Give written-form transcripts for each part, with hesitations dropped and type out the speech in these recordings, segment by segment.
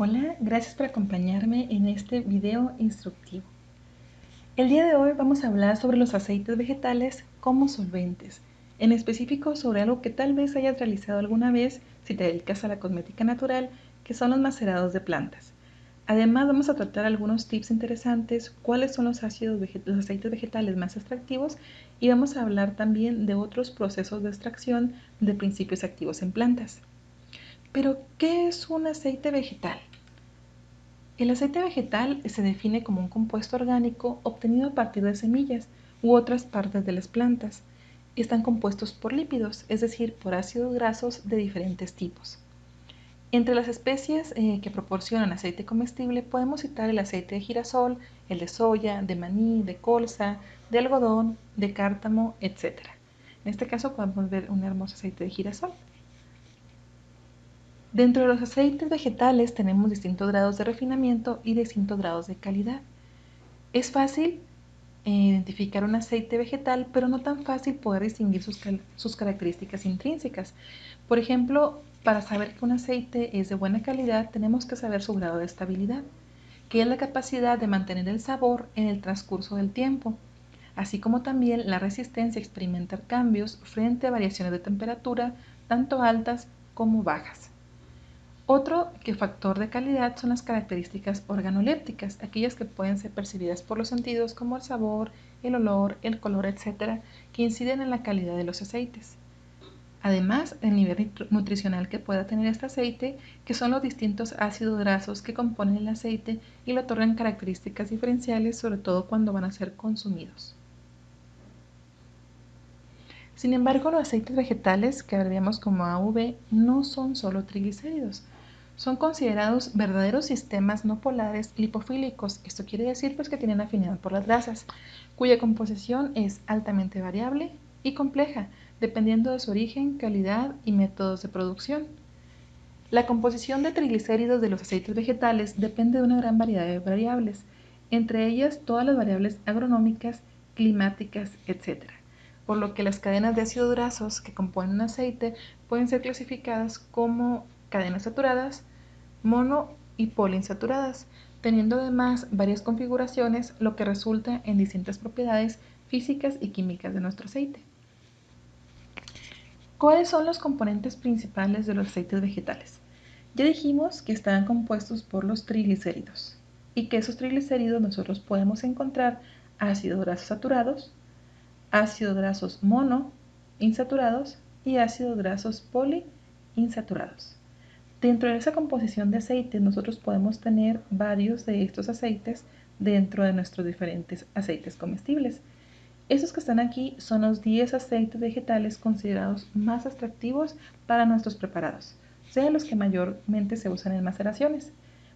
Hola, gracias por acompañarme en este video instructivo. El día de hoy vamos a hablar sobre los aceites vegetales como solventes, en específico sobre algo que tal vez hayas realizado alguna vez si te dedicas a la cosmética natural, que son los macerados de plantas. Además vamos a tratar algunos tips interesantes, cuáles son los aceites vegetales más extractivos y vamos a hablar también de otros procesos de extracción de principios activos en plantas. Pero, ¿qué es un aceite vegetal? El aceite vegetal se define como un compuesto orgánico obtenido a partir de semillas u otras partes de las plantas. Están compuestos por lípidos, es decir, por ácidos grasos de diferentes tipos. Entre las especies que proporcionan aceite comestible podemos citar el aceite de girasol, el de soya, de maní, de colza, de algodón, de cártamo, etc. En este caso podemos ver un hermoso aceite de girasol. Dentro de los aceites vegetales tenemos distintos grados de refinamiento y distintos grados de calidad. Es fácil identificar un aceite vegetal, pero no tan fácil poder distinguir sus características intrínsecas. Por ejemplo, para saber que un aceite es de buena calidad, tenemos que saber su grado de estabilidad, que es la capacidad de mantener el sabor en el transcurso del tiempo, así como también la resistencia a experimentar cambios frente a variaciones de temperatura, tanto altas como bajas. Otro factor de calidad son las características organolépticas, aquellas que pueden ser percibidas por los sentidos como el sabor, el olor, el color, etc., que inciden en la calidad de los aceites. Además, el nivel nutricional que pueda tener este aceite, que son los distintos ácidos grasos que componen el aceite y le otorgan características diferenciales, sobre todo cuando van a ser consumidos. Sin embargo, los aceites vegetales, que abreviamos como AV, no son solo triglicéridos. Son considerados verdaderos sistemas no polares lipofílicos. Esto quiere decir que tienen afinidad por las grasas, cuya composición es altamente variable y compleja, dependiendo de su origen, calidad y métodos de producción. La composición de triglicéridos de los aceites vegetales depende de una gran variedad de variables, entre ellas todas las variables agronómicas, climáticas, etc. Por lo que las cadenas de ácidos grasos que componen un aceite pueden ser clasificadas como cadenas saturadas, mono y poliinsaturadas, teniendo además varias configuraciones, lo que resulta en distintas propiedades físicas y químicas de nuestro aceite. ¿Cuáles son los componentes principales de los aceites vegetales? Ya dijimos que están compuestos por los triglicéridos y que esos triglicéridos nosotros podemos encontrar ácidos grasos saturados, ácidos grasos monoinsaturados y ácidos grasos poliinsaturados. Dentro de esa composición de aceites nosotros podemos tener varios de estos aceites dentro de nuestros diferentes aceites comestibles. Estos que están aquí son los 10 aceites vegetales considerados más atractivos para nuestros preparados, sea los que mayormente se usan en maceraciones.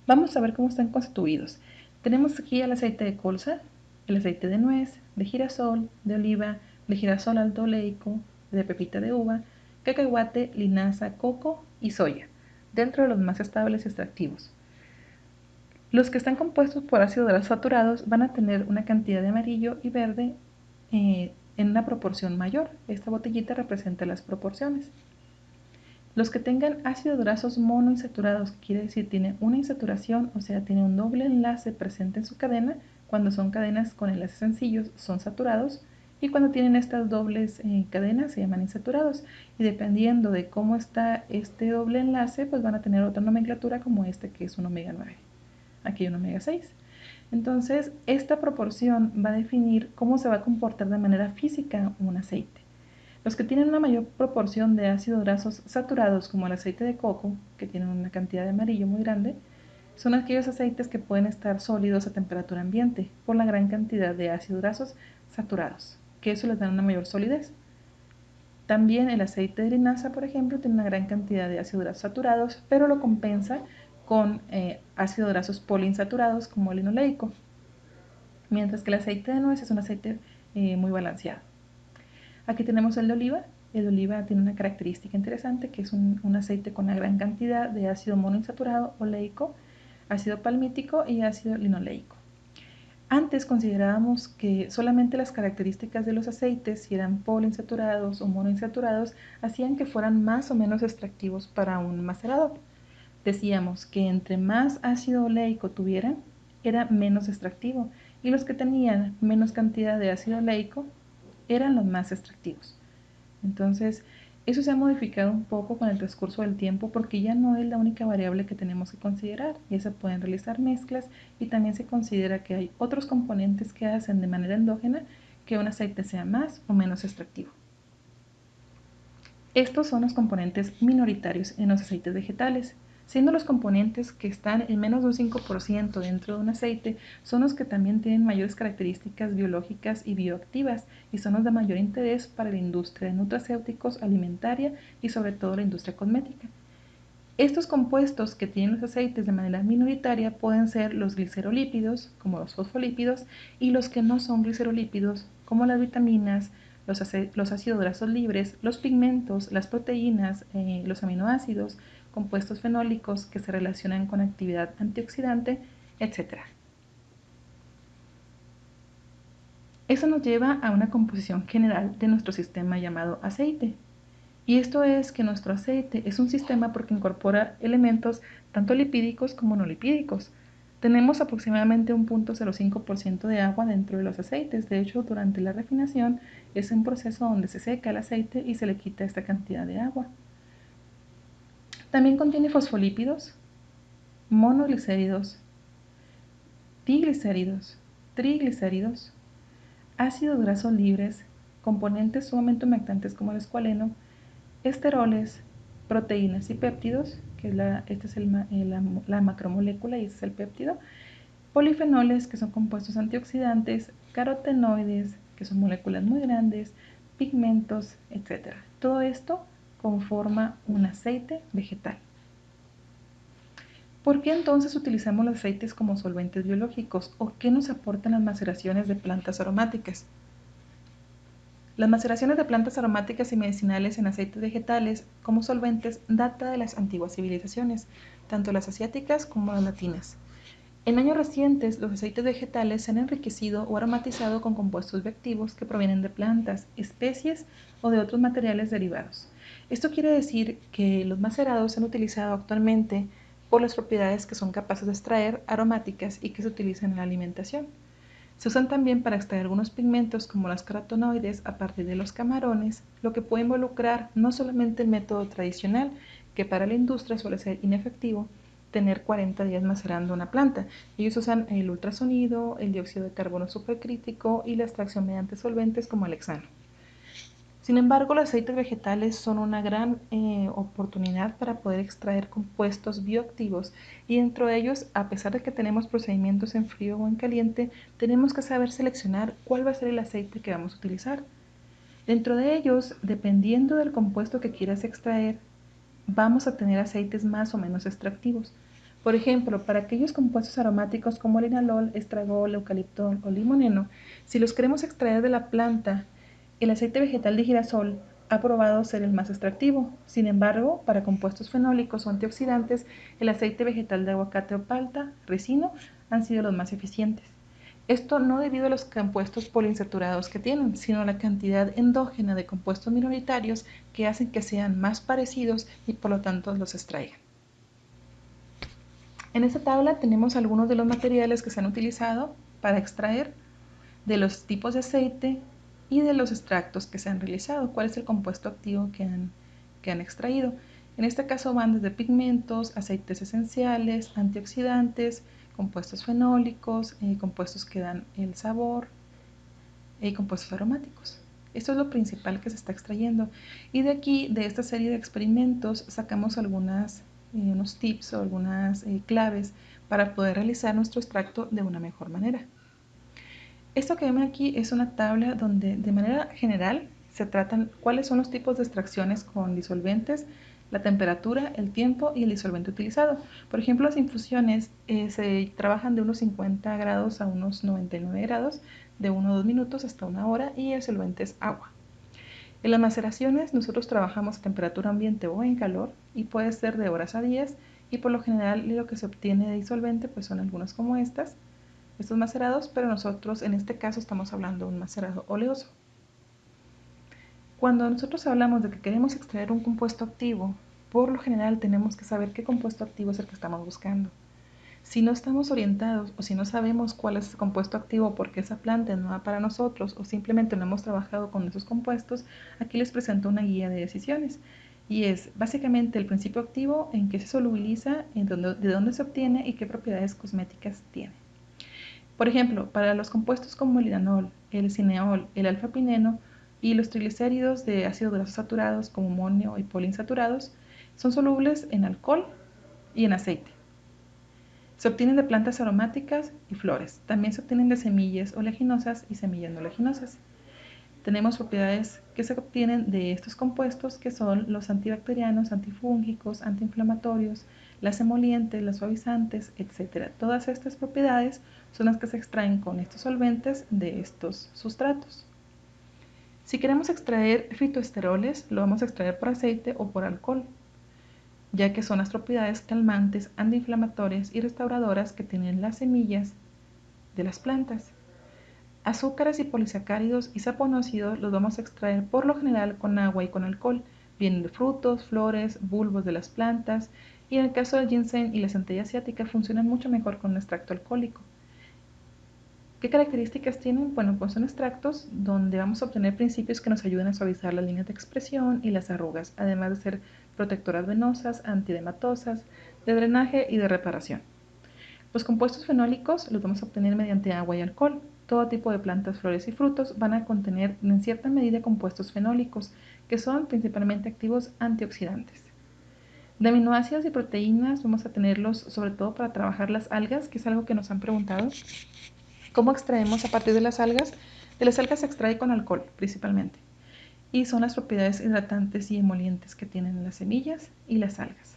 Vamos a ver cómo están constituidos. Tenemos aquí el aceite de colza, el aceite de nuez, de girasol, de oliva, de girasol alto oleico, de pepita de uva, cacahuate, linaza, coco y soya, dentro de los más estables y extractivos. Los que están compuestos por ácidos grasos saturados van a tener una cantidad de amarillo y verde en una proporción mayor. Esta botellita representa las proporciones. Los que tengan ácidos grasos monoinsaturados, quiere decir tiene una insaturación, o sea, tiene un doble enlace presente en su cadena. Cuando son cadenas con enlaces sencillos son saturados, y cuando tienen estas dobles cadenas se llaman insaturados, y dependiendo de cómo está este doble enlace, pues van a tener otra nomenclatura, como este que es un omega 9. Aquí hay un omega 6. Entonces, esta proporción va a definir cómo se va a comportar de manera física un aceite. Los que tienen una mayor proporción de ácidos grasos saturados, como el aceite de coco, que tiene una cantidad de amarillo muy grande, son aquellos aceites que pueden estar sólidos a temperatura ambiente por la gran cantidad de ácidos grasos saturados, que eso les da una mayor solidez. También el aceite de linaza, por ejemplo, tiene una gran cantidad de ácidos grasos saturados, pero lo compensa con ácidos grasos poliinsaturados como el linoleico, mientras que el aceite de nuez es un aceite muy balanceado. Aquí tenemos el de oliva. El de oliva tiene una característica interesante, que es un aceite con una gran cantidad de ácido monoinsaturado oleico, ácido palmítico y ácido linoleico. Antes considerábamos que solamente las características de los aceites, si eran poliinsaturados o monoinsaturados, hacían que fueran más o menos extractivos para un macerador. Decíamos que entre más ácido oleico tuvieran, era menos extractivo, y los que tenían menos cantidad de ácido oleico eran los más extractivos. Entonces, eso se ha modificado un poco con el transcurso del tiempo porque ya no es la única variable que tenemos que considerar. Ya se pueden realizar mezclas y también se considera que hay otros componentes que hacen de manera endógena que un aceite sea más o menos extractivo. Estos son los componentes minoritarios en los aceites vegetales, siendo los componentes que están en menos de un 5% dentro de un aceite son los que también tienen mayores características biológicas y bioactivas y son los de mayor interés para la industria de nutracéuticos, alimentaria y sobre todo la industria cosmética. Estos compuestos que tienen los aceites de manera minoritaria pueden ser los glicerolípidos, como los fosfolípidos, y los que no son glicerolípidos, como las vitaminas, los ácidos grasos libres, los pigmentos, las proteínas, los aminoácidos, compuestos fenólicos que se relacionan con actividad antioxidante, etc. Eso nos lleva a una composición general de nuestro sistema llamado aceite. Y esto es que nuestro aceite es un sistema porque incorpora elementos tanto lipídicos como no lipídicos. Tenemos aproximadamente un 0.05% de agua dentro de los aceites. De hecho, durante la refinación es un proceso donde se seca el aceite y se le quita esta cantidad de agua. También contiene fosfolípidos, monoglicéridos, diglicéridos, triglicéridos, ácidos grasos libres, componentes sumamente humectantes como el escualeno, esteroles, proteínas y péptidos, que es la macromolécula y este es el péptido, polifenoles, que son compuestos antioxidantes, carotenoides, que son moléculas muy grandes, pigmentos, etc. Todo esto conforma un aceite vegetal. ¿Por qué entonces utilizamos los aceites como solventes biológicos o qué nos aportan las maceraciones de plantas aromáticas? Las maceraciones de plantas aromáticas y medicinales en aceites vegetales como solventes data de las antiguas civilizaciones, tanto las asiáticas como las latinas. En años recientes, los aceites vegetales se han enriquecido o aromatizado con compuestos bioactivos que provienen de plantas, especies o de otros materiales derivados. Esto quiere decir que los macerados se han utilizado actualmente por las propiedades que son capaces de extraer aromáticas y que se utilizan en la alimentación. Se usan también para extraer algunos pigmentos como las carotenoides a partir de los camarones, lo que puede involucrar no solamente el método tradicional, que para la industria suele ser inefectivo, tener 40 días macerando una planta. Ellos usan el ultrasonido, el dióxido de carbono supercrítico y la extracción mediante solventes como el hexano. Sin embargo, los aceites vegetales son una gran oportunidad para poder extraer compuestos bioactivos y dentro de ellos, a pesar de que tenemos procedimientos en frío o en caliente, tenemos que saber seleccionar cuál va a ser el aceite que vamos a utilizar. Dentro de ellos, dependiendo del compuesto que quieras extraer, vamos a tener aceites más o menos extractivos. Por ejemplo, para aquellos compuestos aromáticos como el linalol, estragol, eucaliptol o limoneno, si los queremos extraer de la planta, el aceite vegetal de girasol ha probado ser el más extractivo. Sin embargo, para compuestos fenólicos o antioxidantes, el aceite vegetal de aguacate o palta, ricino, han sido los más eficientes. Esto no debido a los compuestos poliinsaturados que tienen, sino a la cantidad endógena de compuestos minoritarios que hacen que sean más parecidos y por lo tanto los extraigan. En esta tabla tenemos algunos de los materiales que se han utilizado para extraer de los tipos de aceite y de los extractos que se han realizado, cuál es el compuesto activo que han extraído. En este caso van desde pigmentos, aceites esenciales, antioxidantes, compuestos fenólicos, compuestos que dan el sabor y compuestos aromáticos. Esto es lo principal que se está extrayendo. Y de aquí, de esta serie de experimentos, sacamos unos tips o algunas claves para poder realizar nuestro extracto de una mejor manera. Esto que vemos aquí es una tabla donde de manera general se tratan cuáles son los tipos de extracciones con disolventes, la temperatura, el tiempo y el disolvente utilizado. Por ejemplo, las infusiones se trabajan de unos 50 grados a unos 99 grados, de 1 a 2 minutos hasta 1 hora y el solvente es agua. En las maceraciones nosotros trabajamos a temperatura ambiente o en calor y puede ser de horas a días y por lo general lo que se obtiene de disolvente pues son algunas como estos macerados, pero nosotros en este caso estamos hablando de un macerado oleoso. Cuando nosotros hablamos de que queremos extraer un compuesto activo, por lo general tenemos que saber qué compuesto activo es el que estamos buscando. Si no estamos orientados o si no sabemos cuál es el compuesto activo porque esa planta es nueva para nosotros o simplemente no hemos trabajado con esos compuestos, aquí les presento una guía de decisiones. Y es básicamente el principio activo, en qué se solubiliza, de dónde se obtiene y qué propiedades cosméticas tiene. Por ejemplo, para los compuestos como el iranol, el cineol, el alfa-pineno y los triglicéridos de ácidos grasos saturados como monio y poliinsaturados, son solubles en alcohol y en aceite. Se obtienen de plantas aromáticas y flores. También se obtienen de semillas oleaginosas y semillas no oleaginosas. Tenemos propiedades que se obtienen de estos compuestos, que son los antibacterianos, antifúngicos, antiinflamatorios, las emolientes, las suavizantes, etc. Todas estas propiedades son las que se extraen con estos solventes de estos sustratos. Si queremos extraer fitoesteroles, lo vamos a extraer por aceite o por alcohol, ya que son las propiedades calmantes, antiinflamatorias y restauradoras que tienen las semillas de las plantas. Azúcares y polisacáridos y saponócidos los vamos a extraer por lo general con agua y con alcohol. Vienen de frutos, flores, bulbos de las plantas, y en el caso del ginseng y la centella asiática funcionan mucho mejor con un extracto alcohólico. ¿Qué características tienen? Bueno, pues son extractos donde vamos a obtener principios que nos ayudan a suavizar las líneas de expresión y las arrugas, además de ser protectoras venosas, antidematosas, de drenaje y de reparación. Los compuestos fenólicos los vamos a obtener mediante agua y alcohol. Todo tipo de plantas, flores y frutos van a contener en cierta medida compuestos fenólicos, que son principalmente activos antioxidantes. De aminoácidos y proteínas vamos a tenerlos sobre todo para trabajar las algas, que es algo que nos han preguntado. ¿Cómo extraemos a partir de las algas? De las algas se extrae con alcohol principalmente, y son las propiedades hidratantes y emolientes que tienen las semillas y las algas.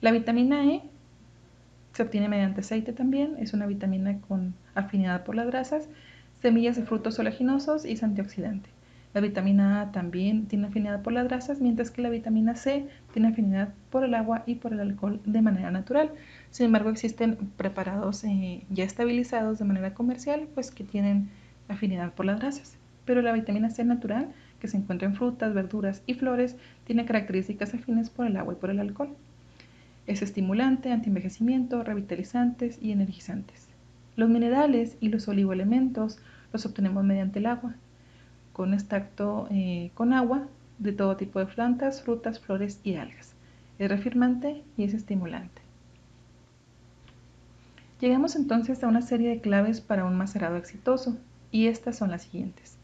La vitamina E se obtiene mediante aceite también, es una vitamina con afinidad por las grasas, semillas y frutos oleaginosos y es antioxidante. La vitamina A también tiene afinidad por las grasas, mientras que la vitamina C tiene afinidad por el agua y por el alcohol de manera natural. Sin embargo, existen preparados ya estabilizados de manera comercial, pues que tienen afinidad por las grasas. Pero la vitamina C natural, que se encuentra en frutas, verduras y flores, tiene características afines por el agua y por el alcohol. Es estimulante, antienvejecimiento, revitalizantes y energizantes. Los minerales y los oligoelementos los obtenemos mediante el agua, con extracto con agua de todo tipo de plantas, frutas, flores y algas. Es reafirmante y es estimulante. Llegamos entonces a una serie de claves para un macerado exitoso, y estas son las siguientes.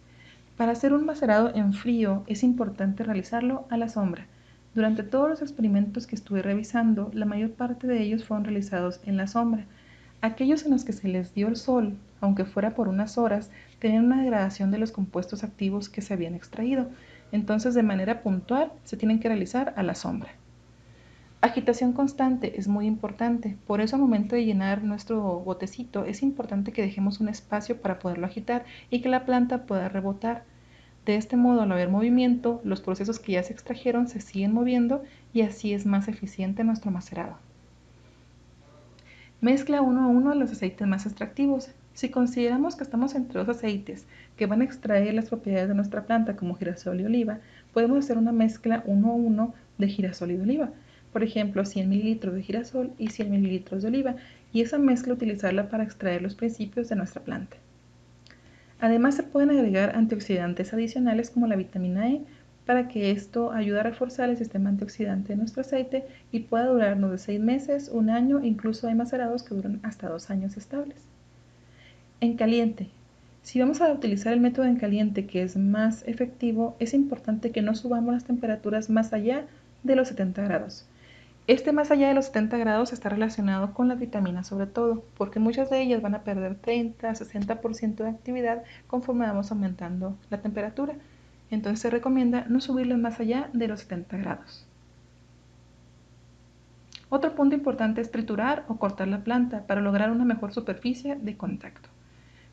Para hacer un macerado en frío es importante realizarlo a la sombra. Durante todos los experimentos que estuve revisando, la mayor parte de ellos fueron realizados en la sombra. Aquellos en los que se les dio el sol, aunque fuera por unas horas, tenían una degradación de los compuestos activos que se habían extraído. Entonces, de manera puntual, se tienen que realizar a la sombra. Agitación constante es muy importante, por eso al momento de llenar nuestro botecito es importante que dejemos un espacio para poderlo agitar y que la planta pueda rebotar. De este modo, al haber movimiento, los procesos que ya se extrajeron se siguen moviendo y así es más eficiente nuestro macerado. Mezcla uno a uno los aceites más extractivos. Si consideramos que estamos entre dos aceites que van a extraer las propiedades de nuestra planta como girasol y oliva, podemos hacer una mezcla uno a uno de girasol y de oliva. Por ejemplo, 100 mililitros de girasol y 100 mililitros de oliva, y esa mezcla utilizarla para extraer los principios de nuestra planta. Además, se pueden agregar antioxidantes adicionales como la vitamina E para que esto ayude a reforzar el sistema antioxidante de nuestro aceite y pueda durarnos de 6 meses, un año, incluso hay macerados que duran hasta 2 años estables. En caliente. Si vamos a utilizar el método en caliente, que es más efectivo, es importante que no subamos las temperaturas más allá de los 70 grados. Este más allá de los 70 grados está relacionado con las vitaminas sobre todo, porque muchas de ellas van a perder 30-60% de actividad conforme vamos aumentando la temperatura. Entonces se recomienda no subirlas más allá de los 70 grados. Otro punto importante es triturar o cortar la planta para lograr una mejor superficie de contacto.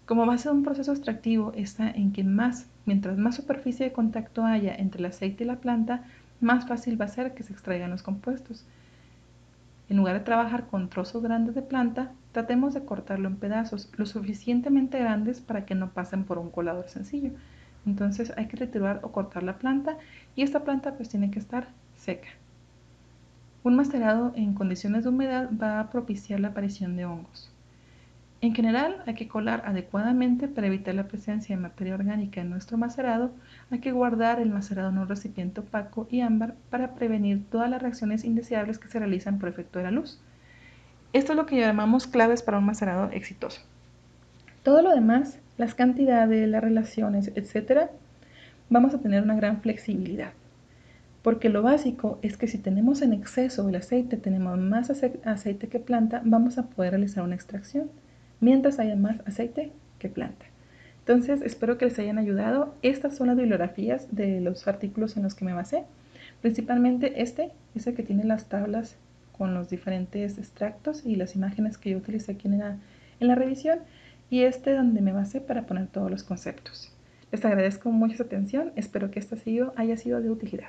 Como base de un proceso extractivo está en que mientras más superficie de contacto haya entre el aceite y la planta, más fácil va a ser que se extraigan los compuestos. En lugar de trabajar con trozos grandes de planta, tratemos de cortarlo en pedazos lo suficientemente grandes para que no pasen por un colador sencillo. Entonces hay que triturar o cortar la planta y esta planta pues tiene que estar seca. Un macerado en condiciones de humedad va a propiciar la aparición de hongos. En general, hay que colar adecuadamente para evitar la presencia de materia orgánica en nuestro macerado. Hay que guardar el macerado en un recipiente opaco y ámbar para prevenir todas las reacciones indeseables que se realizan por efecto de la luz. Esto es lo que llamamos claves para un macerado exitoso. Todo lo demás, las cantidades, las relaciones, etc., vamos a tener una gran flexibilidad. Porque lo básico es que si tenemos en exceso el aceite, tenemos más aceite que planta, vamos a poder realizar una extracción, mientras haya más aceite que planta. Entonces, espero que les hayan ayudado. Estas son las bibliografías de los artículos en los que me basé. Principalmente este es el que tiene las tablas con los diferentes extractos y las imágenes que yo utilicé aquí en la revisión, y este donde me basé para poner todos los conceptos. Les agradezco mucho su atención. Espero que esta haya sido de utilidad.